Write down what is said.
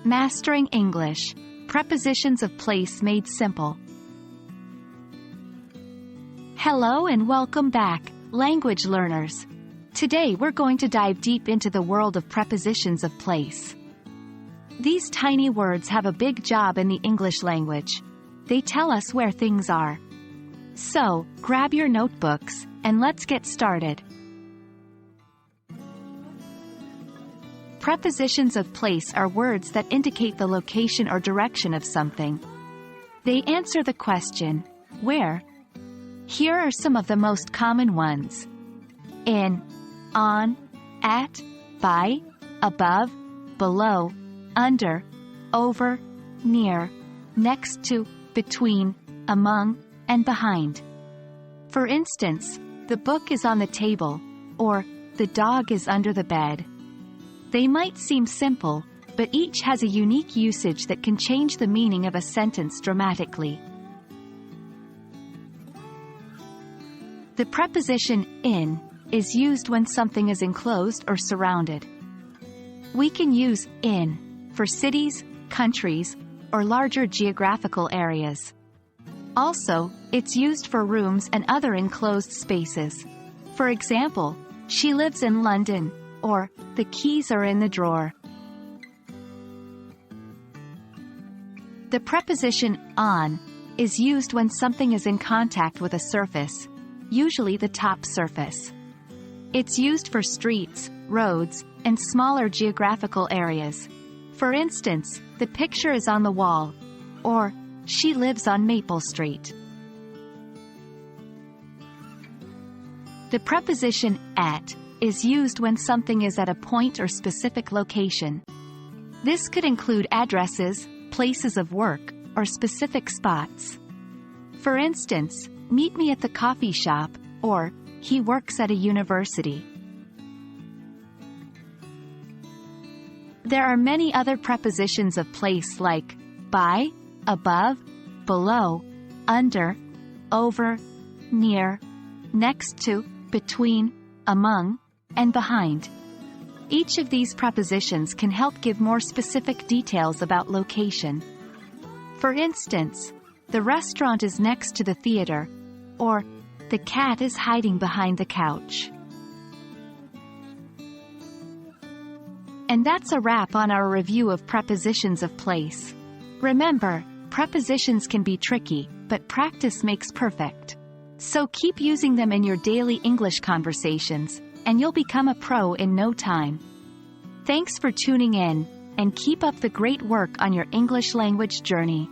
Mastering English. Prepositions of place made simple. Hello and welcome back, language learners. Today we're going to dive deep into the world of prepositions of place. These tiny words have a big job in the English language. They tell us where things are. So, grab your notebooks, and let's get started. Prepositions of place are words that indicate the location or direction of something. They answer the question, where? Here are some of the most common ones. In, on, at, by, above, below, under, over, near, next to, between, among, and behind. For instance, the book is on the table, or the dog is under the bed. They might seem simple, but each has a unique usage that can change the meaning of a sentence dramatically. The preposition in is used when something is enclosed or surrounded. We can use in for cities, countries, or larger geographical areas. Also, it's used for rooms and other enclosed spaces. For example, she lives in London, or the keys are in the drawer. The preposition on is used when something is in contact with a surface, usually the top surface. It's used for streets, roads, and smaller geographical areas. For instance, the picture is on the wall, or she lives on Maple Street. The preposition at is used when something is at a point or specific location. This could include addresses, places of work, or specific spots. For instance, meet me at the coffee shop, or he works at a university. There are many other prepositions of place like by, above, below, under, over, near, next to, between, among, and behind. Each of these prepositions can help give more specific details about location. For instance, the restaurant is next to the theater, or the cat is hiding behind the couch. And that's a wrap on our review of prepositions of place. Remember, prepositions can be tricky, but practice makes perfect. So keep using them in your daily English conversations, and you'll become a pro in no time. Thanks for tuning in, and keep up the great work on your English language journey.